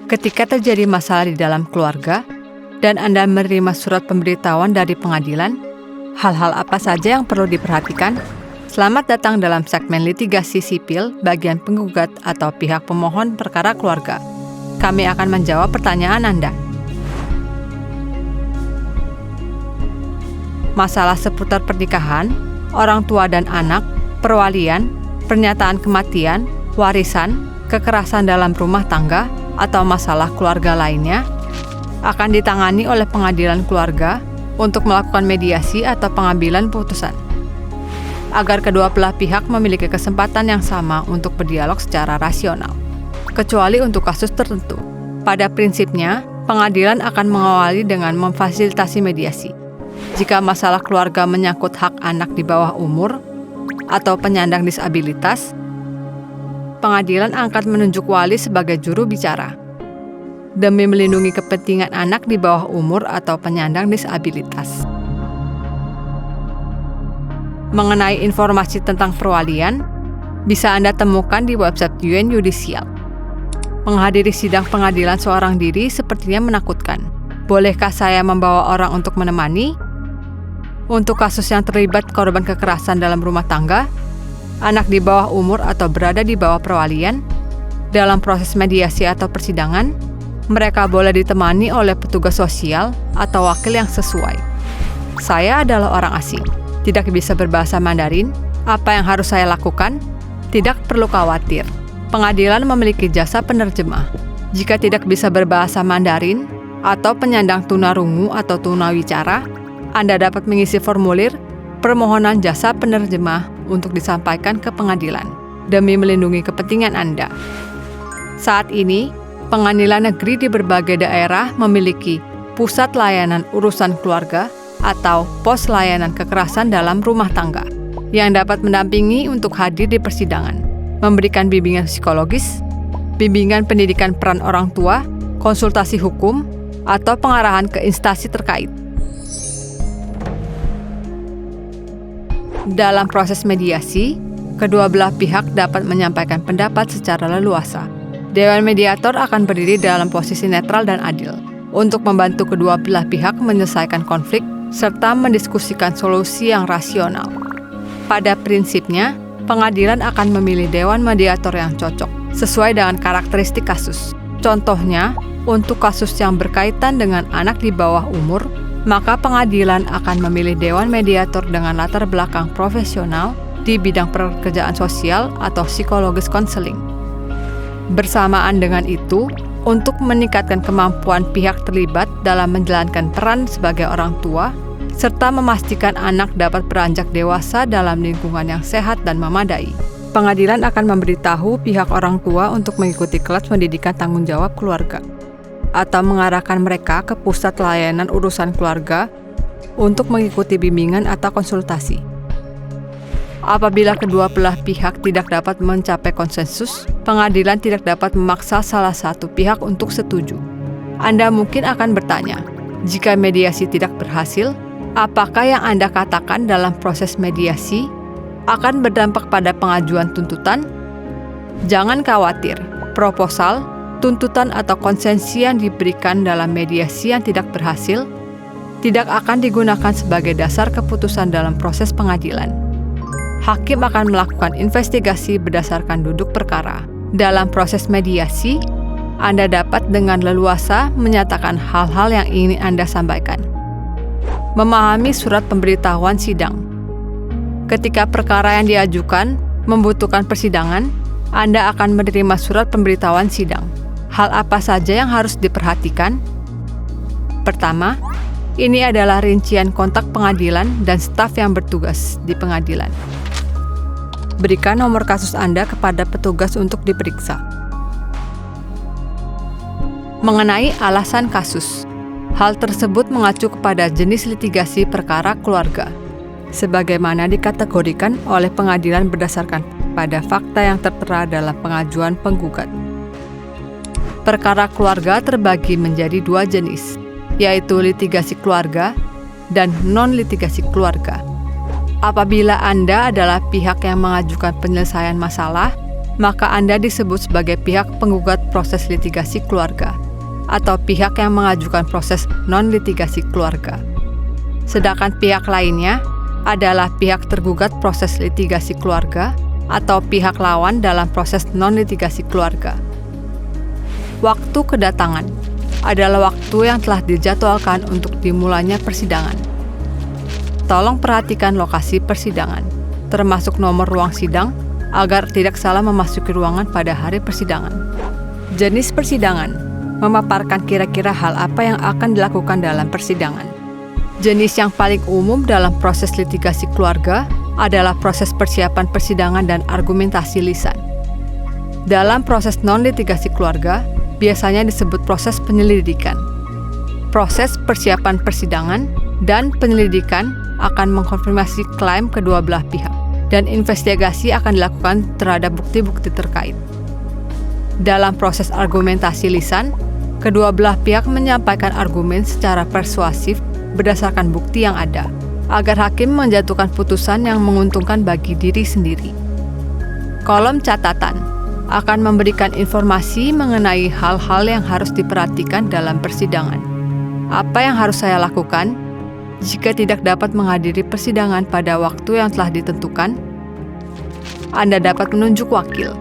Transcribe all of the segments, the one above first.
Ketika terjadi masalah di dalam keluarga dan Anda menerima surat pemberitahuan dari pengadilan, hal-hal apa saja yang perlu diperhatikan? Selamat datang dalam segmen litigasi sipil bagian penggugat atau pihak pemohon perkara keluarga. Kami akan menjawab pertanyaan Anda. Masalah seputar pernikahan, orang tua dan anak, perwalian, pernyataan kematian, warisan, kekerasan dalam rumah tangga, atau masalah keluarga lainnya akan ditangani oleh pengadilan keluarga untuk melakukan mediasi atau pengambilan putusan. Agar kedua belah pihak memiliki kesempatan yang sama untuk berdialog secara rasional, kecuali untuk kasus tertentu. Pada prinsipnya, pengadilan akan mengawali dengan memfasilitasi mediasi. Jika masalah keluarga menyangkut hak anak di bawah umur atau penyandang disabilitas, pengadilan akan menunjuk wali sebagai juru bicara demi melindungi kepentingan anak di bawah umur atau penyandang disabilitas. Mengenai informasi tentang perwalian, bisa Anda temukan di website UN Judicial. Menghadiri sidang pengadilan seorang diri sepertinya menakutkan. Bolehkah saya membawa orang untuk menemani? Untuk kasus yang terlibat korban kekerasan dalam rumah tangga, anak di bawah umur atau berada di bawah perwalian, dalam proses mediasi atau persidangan, mereka boleh ditemani oleh petugas sosial atau wakil yang sesuai. Saya adalah orang asing, tidak bisa berbahasa Mandarin. Apa yang harus saya lakukan? Tidak perlu khawatir. Pengadilan memiliki jasa penerjemah. Jika tidak bisa berbahasa Mandarin atau penyandang tunarungu atau tunawicara, Anda dapat mengisi formulir permohonan jasa penerjemah untuk disampaikan ke pengadilan demi melindungi kepentingan Anda. Saat ini, pengadilan negeri di berbagai daerah memiliki pusat layanan urusan keluarga atau pos layanan kekerasan dalam rumah tangga yang dapat mendampingi untuk hadir di persidangan, memberikan bimbingan psikologis, bimbingan pendidikan peran orang tua, konsultasi hukum, atau pengarahan ke instansi terkait. Dalam proses mediasi, kedua belah pihak dapat menyampaikan pendapat secara leluasa. Dewan mediator akan berdiri dalam posisi netral dan adil untuk membantu kedua belah pihak menyelesaikan konflik serta mendiskusikan solusi yang rasional. Pada prinsipnya, pengadilan akan memilih dewan mediator yang cocok sesuai dengan karakteristik kasus. Contohnya, untuk kasus yang berkaitan dengan anak di bawah umur, maka pengadilan akan memilih dewan mediator dengan latar belakang profesional di bidang pekerjaan sosial atau psikologis konseling. Bersamaan dengan itu, untuk meningkatkan kemampuan pihak terlibat dalam menjalankan peran sebagai orang tua, serta memastikan anak dapat beranjak dewasa dalam lingkungan yang sehat dan memadai, pengadilan akan memberitahu pihak orang tua untuk mengikuti kelas pendidikan tanggung jawab keluarga atau mengarahkan mereka ke pusat layanan urusan keluarga untuk mengikuti bimbingan atau konsultasi. Apabila kedua belah pihak tidak dapat mencapai konsensus, pengadilan tidak dapat memaksa salah satu pihak untuk setuju. Anda mungkin akan bertanya, jika mediasi tidak berhasil, apakah yang Anda katakan dalam proses mediasi akan berdampak pada pengajuan tuntutan? Jangan khawatir, proposal, tuntutan atau konsensi yang diberikan dalam mediasi yang tidak berhasil tidak akan digunakan sebagai dasar keputusan dalam proses pengadilan. Hakim akan melakukan investigasi berdasarkan duduk perkara. Dalam proses mediasi, Anda dapat dengan leluasa menyatakan hal-hal yang ingin Anda sampaikan. Memahami surat pemberitahuan sidang. Ketika perkara yang diajukan membutuhkan persidangan, Anda akan menerima surat pemberitahuan sidang. Hal apa saja yang harus diperhatikan? Pertama, ini adalah rincian kontak pengadilan dan staf yang bertugas di pengadilan. Berikan nomor kasus Anda kepada petugas untuk diperiksa. Mengenai alasan kasus, hal tersebut mengacu kepada jenis litigasi perkara keluarga, sebagaimana dikategorikan oleh pengadilan berdasarkan pada fakta yang tertera dalam pengajuan penggugat. Perkara keluarga terbagi menjadi dua jenis, yaitu litigasi keluarga dan non-litigasi keluarga. Apabila Anda adalah pihak yang mengajukan penyelesaian masalah, maka Anda disebut sebagai pihak penggugat proses litigasi keluarga atau pihak yang mengajukan proses non-litigasi keluarga. Sedangkan pihak lainnya adalah pihak tergugat proses litigasi keluarga atau pihak lawan dalam proses non-litigasi keluarga. Waktu kedatangan adalah waktu yang telah dijadwalkan untuk dimulainya persidangan. Tolong perhatikan lokasi persidangan, termasuk nomor ruang sidang, agar tidak salah memasuki ruangan pada hari persidangan. Jenis persidangan memaparkan kira-kira hal apa yang akan dilakukan dalam persidangan. Jenis yang paling umum dalam proses litigasi keluarga adalah proses persiapan persidangan dan argumentasi lisan. Dalam proses non-litigasi keluarga, biasanya disebut proses penyelidikan. Proses persiapan persidangan dan penyelidikan akan mengkonfirmasi klaim kedua belah pihak, dan investigasi akan dilakukan terhadap bukti-bukti terkait. Dalam proses argumentasi lisan, kedua belah pihak menyampaikan argumen secara persuasif berdasarkan bukti yang ada, agar hakim menjatuhkan putusan yang menguntungkan bagi diri sendiri. Kolom catatan akan memberikan informasi mengenai hal-hal yang harus diperhatikan dalam persidangan. Apa yang harus saya lakukan jika tidak dapat menghadiri persidangan pada waktu yang telah ditentukan? Anda dapat menunjuk wakil.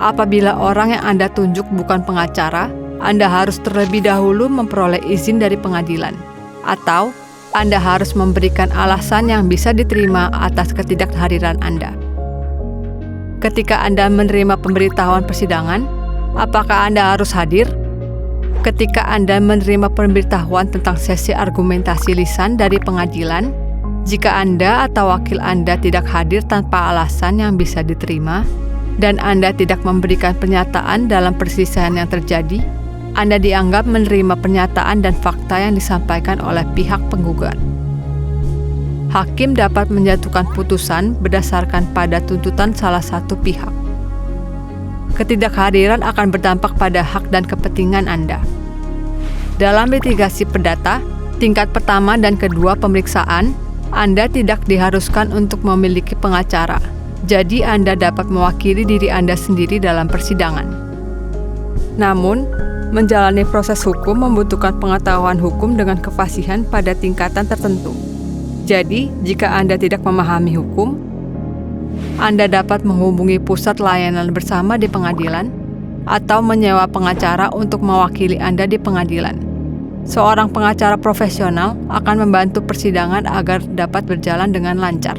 Apabila orang yang Anda tunjuk bukan pengacara, Anda harus terlebih dahulu memperoleh izin dari pengadilan, atau Anda harus memberikan alasan yang bisa diterima atas ketidakhadiran Anda. Ketika Anda menerima pemberitahuan persidangan, apakah Anda harus hadir? Ketika Anda menerima pemberitahuan tentang sesi argumentasi lisan dari pengadilan, jika Anda atau wakil Anda tidak hadir tanpa alasan yang bisa diterima, dan Anda tidak memberikan pernyataan dalam perselisihan yang terjadi, Anda dianggap menerima pernyataan dan fakta yang disampaikan oleh pihak penggugat. Hakim dapat menjatuhkan putusan berdasarkan pada tuntutan salah satu pihak. Ketidakhadiran akan berdampak pada hak dan kepentingan Anda. Dalam litigasi perdata, tingkat pertama dan kedua pemeriksaan, Anda tidak diharuskan untuk memiliki pengacara. Jadi Anda dapat mewakili diri Anda sendiri dalam persidangan. Namun, menjalani proses hukum membutuhkan pengetahuan hukum dengan kefasihan pada tingkatan tertentu. Jadi, jika Anda tidak memahami hukum, Anda dapat menghubungi pusat layanan bersama di pengadilan atau menyewa pengacara untuk mewakili Anda di pengadilan. Seorang pengacara profesional akan membantu persidangan agar dapat berjalan dengan lancar.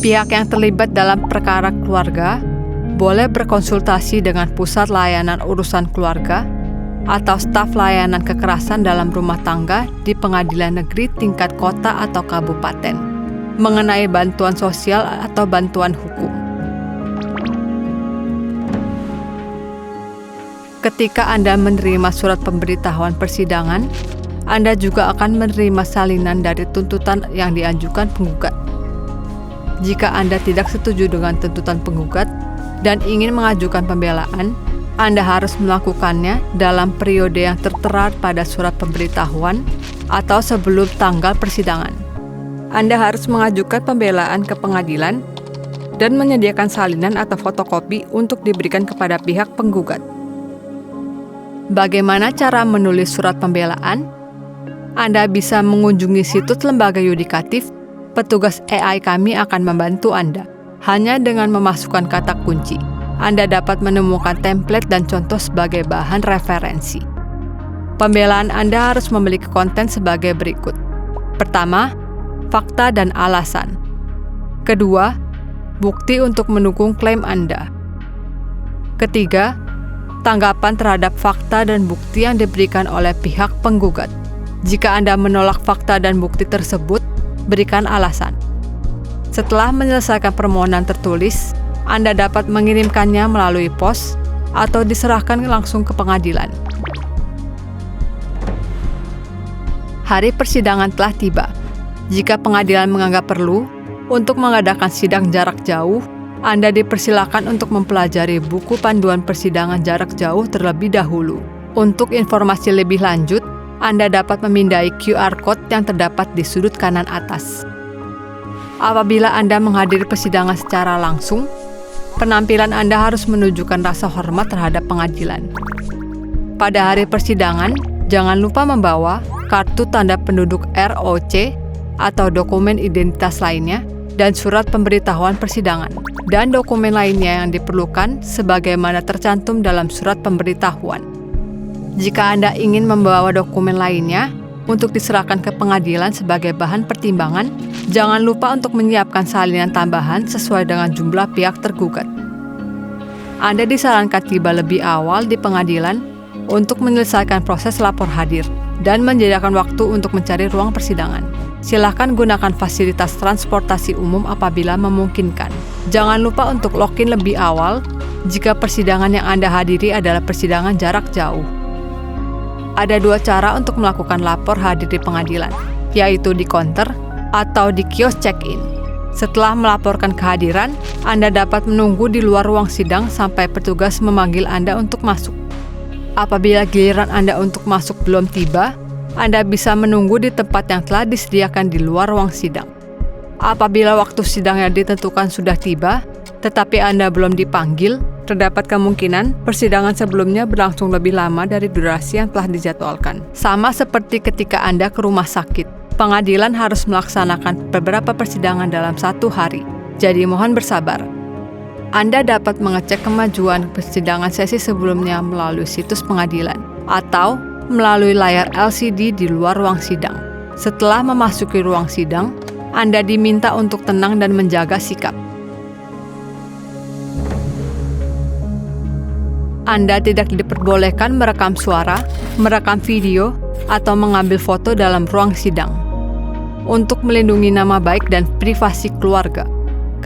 Pihak yang terlibat dalam perkara keluarga boleh berkonsultasi dengan pusat layanan urusan keluarga atau staf layanan kekerasan dalam rumah tangga di pengadilan negeri tingkat kota atau kabupaten mengenai bantuan sosial atau bantuan hukum. Ketika Anda menerima surat pemberitahuan persidangan, Anda juga akan menerima salinan dari tuntutan yang diajukan penggugat. Jika Anda tidak setuju dengan tuntutan penggugat dan ingin mengajukan pembelaan, Anda harus melakukannya dalam periode yang tertera pada surat pemberitahuan atau sebelum tanggal persidangan. Anda harus mengajukan pembelaan ke pengadilan dan menyediakan salinan atau fotokopi untuk diberikan kepada pihak penggugat. Bagaimana cara menulis surat pembelaan? Anda bisa mengunjungi situs lembaga yudikatif. Petugas AI kami akan membantu Anda. Hanya dengan memasukkan kata kunci, Anda dapat menemukan template dan contoh sebagai bahan referensi. Pembelaan Anda harus memiliki konten sebagai berikut. Pertama, fakta dan alasan. Kedua, bukti untuk mendukung klaim Anda. Ketiga, tanggapan terhadap fakta dan bukti yang diberikan oleh pihak penggugat. Jika Anda menolak fakta dan bukti tersebut, berikan alasan. Setelah menyelesaikan permohonan tertulis, Anda dapat mengirimkannya melalui pos atau diserahkan langsung ke pengadilan. Hari persidangan telah tiba. Jika pengadilan menganggap perlu untuk mengadakan sidang jarak jauh, Anda dipersilakan untuk mempelajari buku panduan persidangan jarak jauh terlebih dahulu. Untuk informasi lebih lanjut, Anda dapat memindai QR Code yang terdapat di sudut kanan atas. Apabila Anda menghadiri persidangan secara langsung, penampilan Anda harus menunjukkan rasa hormat terhadap pengadilan. Pada hari persidangan, jangan lupa membawa kartu tanda penduduk ROC atau dokumen identitas lainnya dan surat pemberitahuan persidangan dan dokumen lainnya yang diperlukan sebagaimana tercantum dalam surat pemberitahuan. Jika Anda ingin membawa dokumen lainnya untuk diserahkan ke pengadilan sebagai bahan pertimbangan, jangan lupa untuk menyiapkan salinan tambahan sesuai dengan jumlah pihak tergugat. Anda disarankan tiba lebih awal di pengadilan untuk menyelesaikan proses lapor hadir dan menyediakan waktu untuk mencari ruang persidangan. Silakan gunakan fasilitas transportasi umum apabila memungkinkan. Jangan lupa untuk login lebih awal jika persidangan yang Anda hadiri adalah persidangan jarak jauh. Ada 2 cara untuk melakukan lapor hadir di pengadilan, yaitu di counter atau di kios check-in. Setelah melaporkan kehadiran, Anda dapat menunggu di luar ruang sidang sampai petugas memanggil Anda untuk masuk. Apabila giliran Anda untuk masuk belum tiba, Anda bisa menunggu di tempat yang telah disediakan di luar ruang sidang. Apabila waktu sidang yang ditentukan sudah tiba, tetapi Anda belum dipanggil, terdapat kemungkinan persidangan sebelumnya berlangsung lebih lama dari durasi yang telah dijadwalkan. Sama seperti ketika Anda ke rumah sakit, pengadilan harus melaksanakan beberapa persidangan dalam 1 hari. Jadi mohon bersabar. Anda dapat mengecek kemajuan persidangan sesi sebelumnya melalui situs pengadilan atau melalui layar LCD di luar ruang sidang. Setelah memasuki ruang sidang, Anda diminta untuk tenang dan menjaga sikap. Anda tidak diperbolehkan merekam suara, merekam video, atau mengambil foto dalam ruang sidang. Untuk melindungi nama baik dan privasi keluarga,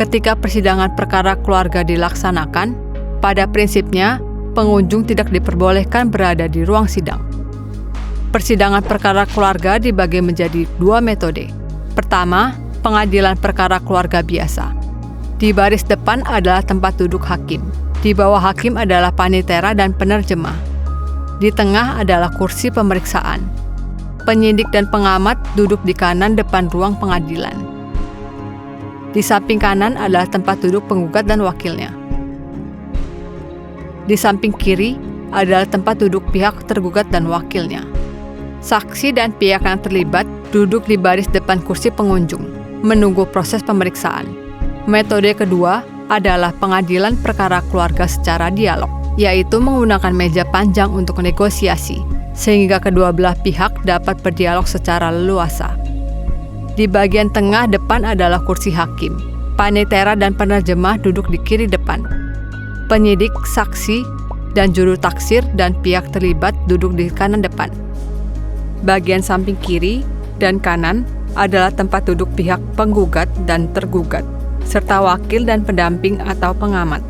ketika persidangan perkara keluarga dilaksanakan, pada prinsipnya, pengunjung tidak diperbolehkan berada di ruang sidang. Persidangan perkara keluarga dibagi menjadi 2 metode. Pertama, pengadilan perkara keluarga biasa. Di baris depan adalah tempat duduk hakim. Di bawah hakim adalah panitera dan penerjemah. Di tengah adalah kursi pemeriksaan. Penyidik dan pengamat duduk di kanan depan ruang pengadilan. Di samping kanan adalah tempat duduk penggugat dan wakilnya. Di samping kiri adalah tempat duduk pihak tergugat dan wakilnya. Saksi dan pihak yang terlibat duduk di baris depan kursi pengunjung, menunggu proses pemeriksaan. Metode kedua adalah pengadilan perkara keluarga secara dialog, yaitu menggunakan meja panjang untuk negosiasi, sehingga kedua belah pihak dapat berdialog secara leluasa. Di bagian tengah depan adalah kursi hakim. Panitera dan penerjemah duduk di kiri depan. Penyidik, saksi, dan juru taksir dan pihak terlibat duduk di kanan depan. Bagian samping kiri dan kanan adalah tempat duduk pihak penggugat dan tergugat, serta wakil dan pendamping atau pengamat.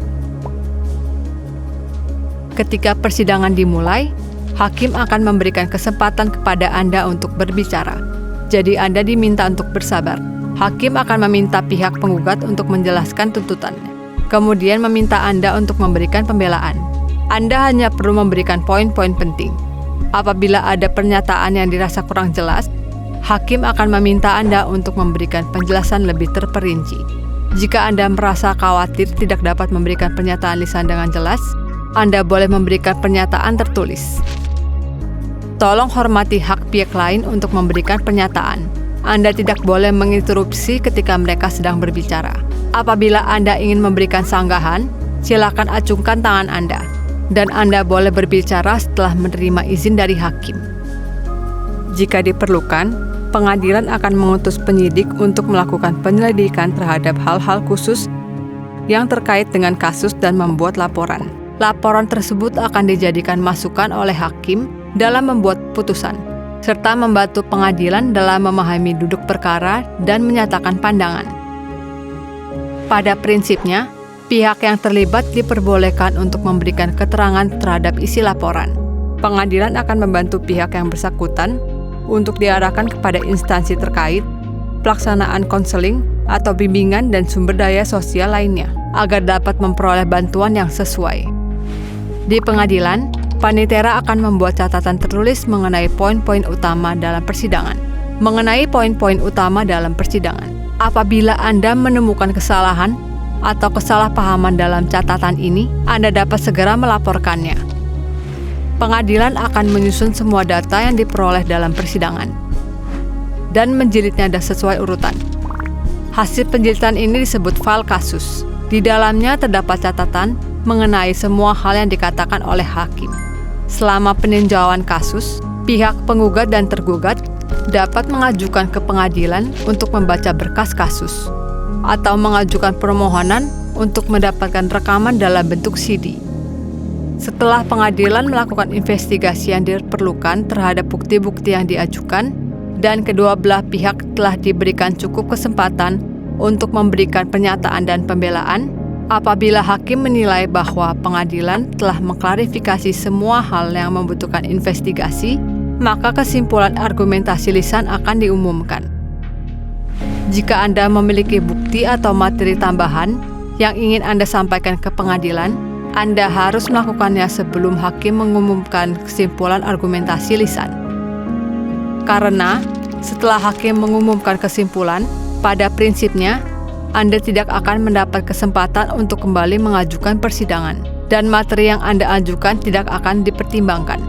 Ketika persidangan dimulai, hakim akan memberikan kesempatan kepada Anda untuk berbicara. Jadi Anda diminta untuk bersabar. Hakim akan meminta pihak penggugat untuk menjelaskan tuntutannya. Kemudian meminta Anda untuk memberikan pembelaan. Anda hanya perlu memberikan poin-poin penting. Apabila ada pernyataan yang dirasa kurang jelas, hakim akan meminta Anda untuk memberikan penjelasan lebih terperinci. Jika Anda merasa khawatir tidak dapat memberikan pernyataan lisan dengan jelas, Anda boleh memberikan pernyataan tertulis. Tolong hormati hak pihak lain untuk memberikan pernyataan. Anda tidak boleh menginterupsi ketika mereka sedang berbicara. Apabila Anda ingin memberikan sanggahan, silakan acungkan tangan Anda. Dan Anda boleh berbicara setelah menerima izin dari hakim. Jika diperlukan, pengadilan akan mengutus penyidik untuk melakukan penyelidikan terhadap hal-hal khusus yang terkait dengan kasus dan membuat laporan. Laporan tersebut akan dijadikan masukan oleh hakim dalam membuat putusan, serta membantu pengadilan dalam memahami duduk perkara dan menyatakan pandangan. Pada prinsipnya, pihak yang terlibat diperbolehkan untuk memberikan keterangan terhadap isi laporan. Pengadilan akan membantu pihak yang bersangkutan untuk diarahkan kepada instansi terkait, pelaksanaan konseling atau bimbingan dan sumber daya sosial lainnya, agar dapat memperoleh bantuan yang sesuai. Di pengadilan, panitera akan membuat catatan tertulis mengenai poin-poin utama dalam persidangan. Mengenai poin-poin utama dalam persidangan, apabila Anda menemukan kesalahan, atau kesalahpahaman dalam catatan ini, Anda dapat segera melaporkannya. Pengadilan akan menyusun semua data yang diperoleh dalam persidangan dan menjilidnya sesuai urutan. Hasil penjilitan ini disebut file kasus. Di dalamnya terdapat catatan mengenai semua hal yang dikatakan oleh hakim. Selama peninjauan kasus, pihak penggugat dan tergugat dapat mengajukan ke pengadilan untuk membaca berkas kasus atau mengajukan permohonan untuk mendapatkan rekaman dalam bentuk CD. Setelah pengadilan melakukan investigasi yang diperlukan terhadap bukti-bukti yang diajukan, dan kedua belah pihak telah diberikan cukup kesempatan untuk memberikan pernyataan dan pembelaan, apabila hakim menilai bahwa pengadilan telah mengklarifikasi semua hal yang membutuhkan investigasi, maka kesimpulan argumentasi lisan akan diumumkan. Jika Anda memiliki bukti atau materi tambahan yang ingin Anda sampaikan ke pengadilan, Anda harus melakukannya sebelum hakim mengumumkan kesimpulan argumentasi lisan. Karena setelah hakim mengumumkan kesimpulan, pada prinsipnya Anda tidak akan mendapat kesempatan untuk kembali mengajukan persidangan, dan materi yang Anda ajukan tidak akan dipertimbangkan.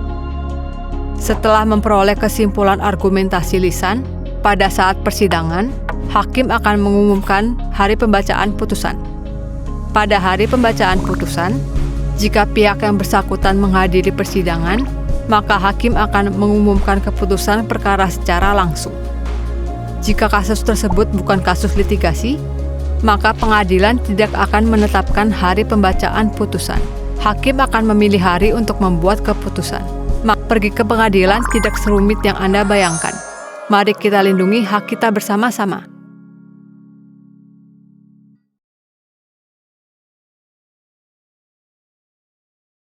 Setelah memperoleh kesimpulan argumentasi lisan, pada saat persidangan, hakim akan mengumumkan hari pembacaan putusan. Pada hari pembacaan putusan, jika pihak yang bersangkutan menghadiri persidangan, maka hakim akan mengumumkan keputusan perkara secara langsung. Jika kasus tersebut bukan kasus litigasi, maka pengadilan tidak akan menetapkan hari pembacaan putusan. Hakim akan memilih hari untuk membuat keputusan. Maka pergi ke pengadilan tidak serumit yang Anda bayangkan. Mari kita lindungi hak kita bersama-sama.